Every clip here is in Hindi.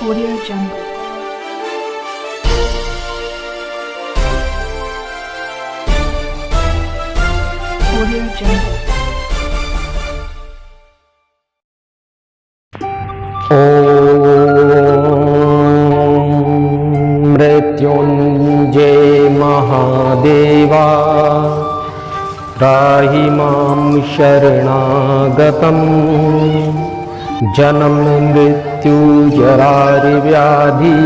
Audio Jungle. Audio Jungle. ॐ मृत्युञ्जय महादेवा त्राहि मां शरणागतं जन्म मृत्यु जराव्याधि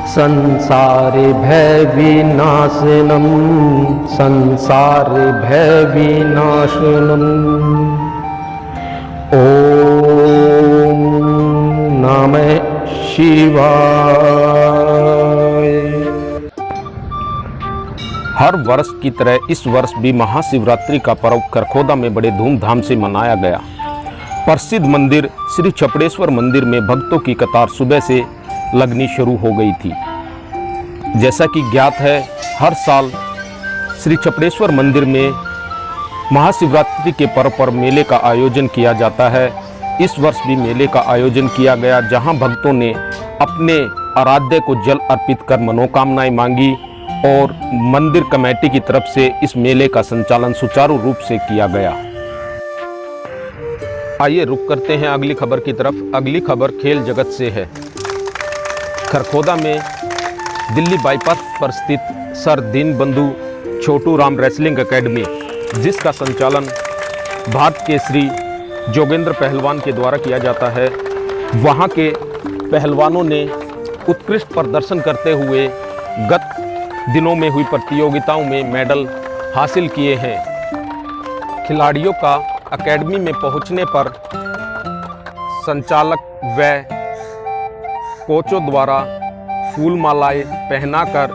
संसारे भय विनाशनम् ॐ नमः शिवाय। हर वर्ष की तरह इस वर्ष भी महाशिवरात्रि का पर्व खरखोदा में बड़े धूमधाम से मनाया गया। प्रसिद्ध मंदिर श्री छपड़ेश्वर मंदिर में भक्तों की कतार सुबह से लगनी शुरू हो गई थी। जैसा कि ज्ञात है, हर साल श्री छपड़ेश्वर मंदिर में महाशिवरात्रि के पर्व पर मेले का आयोजन किया जाता है। इस वर्ष भी मेले का आयोजन किया गया, जहां भक्तों ने अपने आराध्य को जल अर्पित कर मनोकामनाएं मांगी और मंदिर कमेटी की तरफ से इस मेले का संचालन सुचारू रूप से किया गया। आइए रुक करते हैं अगली खबर की तरफ। अगली खबर खेल जगत से है। खरखोदा में दिल्ली बाईपास पर स्थित sir Deenbandhu Chhotu Ram wrestling academy, जिसका संचालन भारत के श्री जोगेंद्र पहलवान के द्वारा किया जाता है, वहां के पहलवानों ने उत्कृष्ट प्रदर्शन करते हुए गत दिनों में हुई प्रतियोगिताओं में मेडल हासिल किए हैं। खिलाड़ियों का एकेडमी में पहुंचने पर संचालक व कोचों द्वारा फूल मालाएं पहनाकर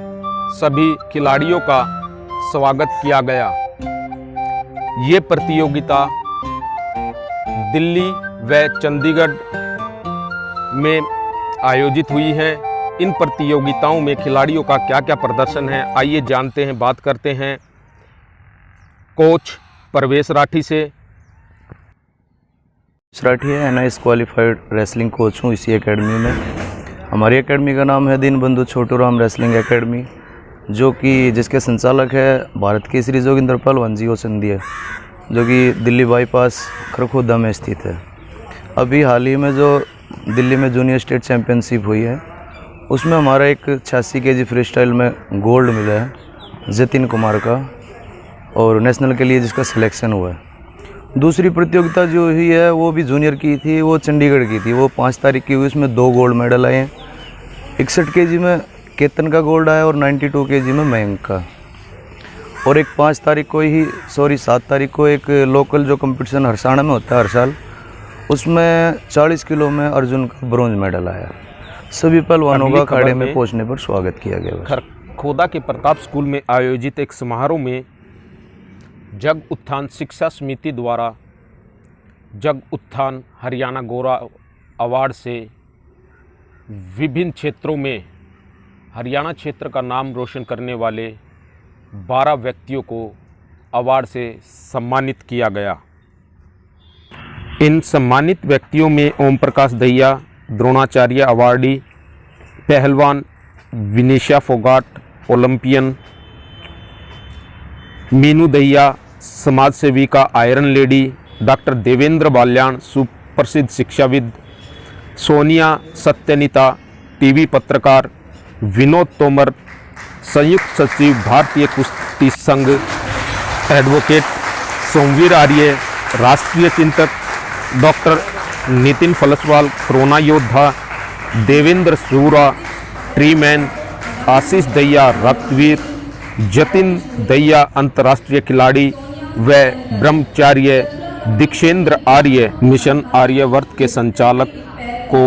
सभी खिलाड़ियों का स्वागत किया गया। ये प्रतियोगिता दिल्ली व चंडीगढ़ में आयोजित हुई है। इन प्रतियोगिताओं में खिलाड़ियों का क्या क्या प्रदर्शन है, आइए जानते हैं, बात करते हैं कोच परवेश राठी से। राठी है, NIS क्वालिफाइड रेसलिंग कोच हूँ इसी एकेडमी में। हमारी एकेडमी का नाम है दीनबंधु छोटू राम रेसलिंग एकेडमी, जो कि जिसके संचालक है भारत के श्री जोगिंदर पहलवान जी सिंधिया, जो कि दिल्ली बाईपास खरखोदा में स्थित है। अभी हाल ही में जो दिल्ली में जूनियर स्टेट चैम्पियनशिप हुई है, उसमें हमारा एक 86 kg फ्री स्टाइल में गोल्ड मिला है जतिन कुमार का, और नेशनल के लिए जिसका सिलेक्शन हुआ है। दूसरी प्रतियोगिता जो हुई है वो भी जूनियर की थी, वो चंडीगढ़ की थी, वो 5 तारीख की हुई। उसमें 2 गोल्ड मेडल आए हैं। 61 kg में केतन का गोल्ड आया और 92 kg में मयंक का। और एक 7 तारीख को एक लोकल जो कंपटीशन हरसाना में होता है हर साल, उसमें 40 किलो में अर्जुन का ब्रोंज मेडल आया। सभी पहलवानों का अखाड़े में पहुंचने पर स्वागत किया गया। खरखोदा के प्रताप स्कूल में आयोजित एक समारोह में जग उत्थान शिक्षा समिति द्वारा जग उत्थान हरियाणा गौरव अवार्ड से विभिन्न क्षेत्रों में हरियाणा क्षेत्र का नाम रोशन करने वाले 12 व्यक्तियों को अवार्ड से सम्मानित किया गया। इन सम्मानित व्यक्तियों में ओम प्रकाश दहिया द्रोणाचार्य अवार्डी, पहलवान विनीशा फोगाट ओलंपियन, मीनू दहिया समाज सेविका iron lady, doctor Devendra Balyan सुप्रसिद्ध शिक्षाविद, सोनिया सत्यनीता टीवी पत्रकार, विनोद तोमर संयुक्त सचिव भारतीय कुश्ती संघ, एडवोकेट सोमवीर आर्य राष्ट्रीय चिंतक, डॉक्टर नितिन फलसवाल कोरोना योद्धा, देवेंद्र सूरा ट्रीमैन, आशीष दहिया रक्तवीर, जतिन दहिया अंतर्राष्ट्रीय खिलाड़ी व ब्रह्मचार्य दीक्षेंद्र आर्य मिशन आर्यवर्त के संचालक को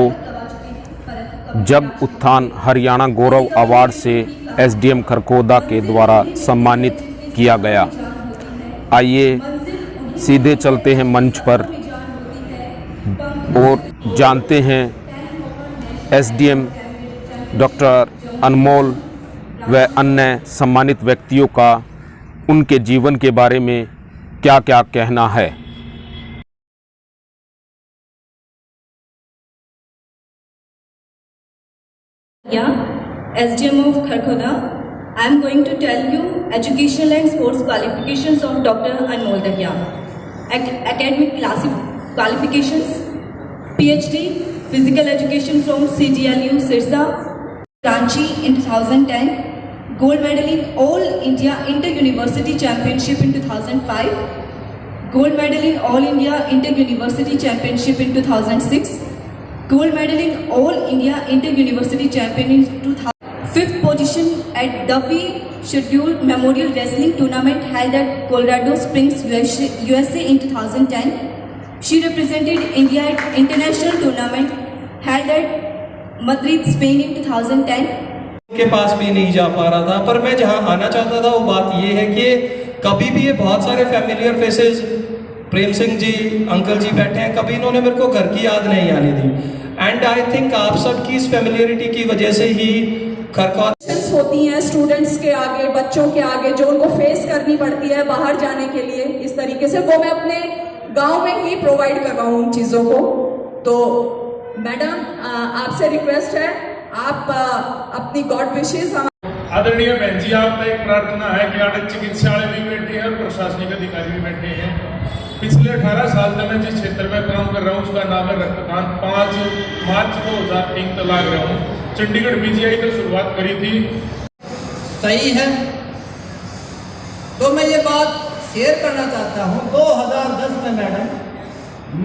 जग उत्थान हरियाणा गौरव अवार्ड से SDM खरखोदा के द्वारा सम्मानित किया गया। आइए सीधे चलते हैं मंच पर और जानते हैं SDM डॉक्टर अनमोल व अन्य सम्मानित व्यक्तियों का उनके जीवन के बारे में क्या क्या कहना है। SDM of Kharkhoda. I am going to tell you educational and sports qualifications of Dr. Anmol Dahiya. Academic qualifications: PhD Physical Education from CGLU Sirsa, Ranchi in 2010. Gold medal in All India Inter-University Championship in 2005. Gold medal in All India Inter-University Championship in 2006. Gold medal in All India Inter-University Champion in 2000. Fifth position at Duffy Scheduled Memorial Wrestling Tournament held at Colorado Springs, USA in 2010. She represented India at International Tournament held at Madrid, Spain in 2010. के पास भी नहीं जा पा रहा था, पर मैं जहां आना चाहता था वो बात ये है कि कभी भी ये बहुत सारे familiar faces, Prem Singh ji uncle जी बैठे हैं, कभी इन्होंने मेरे को घर की याद नहीं आने दी। एंड आई थिंक आप सबकी इस फैमिलियरिटी की वजह से ही खरखौदा होती हैं स्टूडेंट्स के आगे, बच्चों के आगे, जो उनको फेस करनी पड़ती है बाहर जाने के लिए, इस तरीके से वो मैं अपने गांव में ही प्रोवाइड करवाऊँ उन चीज़ों को। तो मैडम आपसे रिक्वेस्ट है, आप अपनी गॉड विशेष। आदरणीय बहन जी, आप तक एक प्रार्थना है कि आज चिकित्सालय भी बैठे हैं और प्रशासनिक अधिकारी भी बैठे हैं। पिछले 18 साल से मैं जिस क्षेत्र में काम कर रहा हूँ उसका नाम है रक्तदान। 5 मार्च 2003 तक लाग रहा हूँ। चंडीगढ़ BGI तो शुरुआत करी थी। सही है, तो मैं ये बात शेयर करना चाहता हूँ। 2010 में मैडम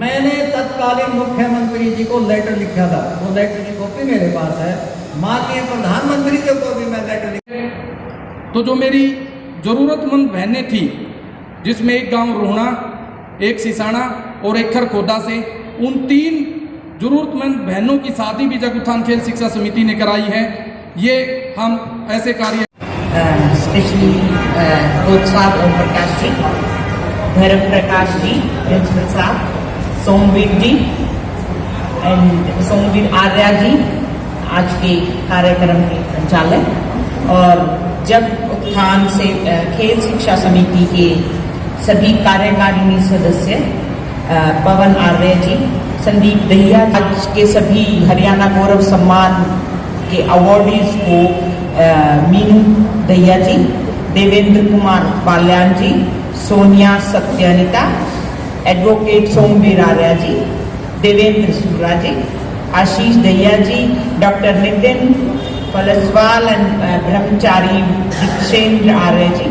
मैंने तत्कालीन मुख्यमंत्री जी को लेटर लिखा था, वो लेटर की कॉपी मेरे पास है। माननीय प्रधानमंत्री जी को भी मैं लेटर लिखा। तो जो मेरी ज़रूरतमंद बहनें थी, जिसमें एक गांव रोहना, एक सिसाना और एक खरखोदा से, उन 3 ज़रूरतमंद बहनों की शादी भी जग उत्थान खेल शिक्षा समिति ने कराई है। ये हम ऐसे कार्य स्पेशली उत्साह ओम प्रकाश जी, धर्म प्रकाश जी, प्रिंसिपल साहब, सोमवीर जी एंड सोमवीर आर्या जी आज के कार्यक्रम के संचालक, और जब उत्थान से खेल शिक्षा समिति के सभी कार्यकारिणी सदस्य पवन आर्य जी, संदीप दहिया, आज के सभी हरियाणा गौरव सम्मान के अवॉर्डीज को मीनू दहिया जी, देवेंद्र कुमार बाल्यान जी, सोनिया सत्यानिता, एडवोकेट सोमवीर आर्या जी, देवेंद्र सूरा जी, आशीष दहिया जी, डॉक्टर नितिन पलसवाल एंड ब्रह्मचारी दीक्षेंद्र आर्य जी,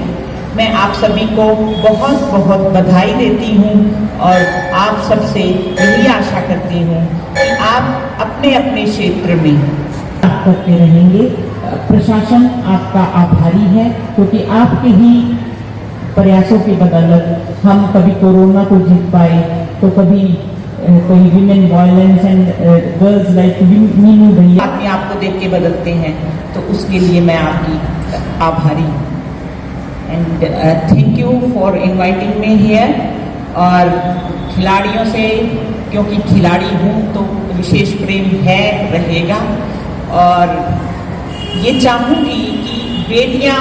मैं आप सभी को बहुत बहुत बधाई देती हूँ और आप सबसे यही आशा करती हूँ कि आप अपने अपने क्षेत्र में करते रहेंगे। प्रशासन आपका आभारी है, क्योंकि आपके ही प्रयासों की बदौलत हम कभी कोरोना को जीत पाए, तो कभी कोई women violence and girls like Meenu भैया अपने आप को देख के बदलते हैं, तो उसके लिए मैं आपकी आभारी हूँ। And thank you for inviting me here. और खिलाड़ियों से, क्योंकि खिलाड़ी हूँ तो विशेष प्रेम है, रहेगा, और ये चाहूँगी कि बेटियाँ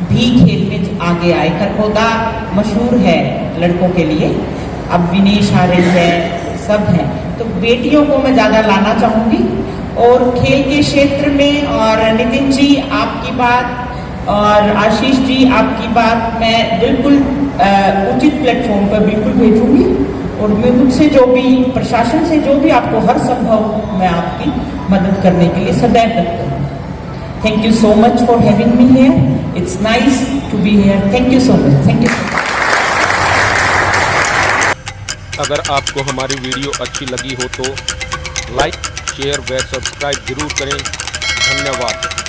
भी खेल में आगे आए। खरखोदा मशहूर है लड़कों के लिए, अब विनेश आर्य है, सब हैं, तो बेटियों को मैं ज़्यादा लाना चाहूँगी और खेल के क्षेत्र में। और नितिन जी आपकी बात और आशीष जी आपकी बात मैं बिल्कुल उचित प्लेटफॉर्म पर बिल्कुल भेजूँगी, और मैं मुझसे जो भी प्रशासन से जो भी आपको हर संभव मैं आपकी मदद करने के लिए सदैव तत्पर हूँ। Thank you so much for having me here. It's nice to be here. Thank you so much. Thank you. अगर आपको हमारी वीडियो अच्छी लगी हो तो लाइक, शेयर व सब्सक्राइब जरूर करें। धन्यवाद।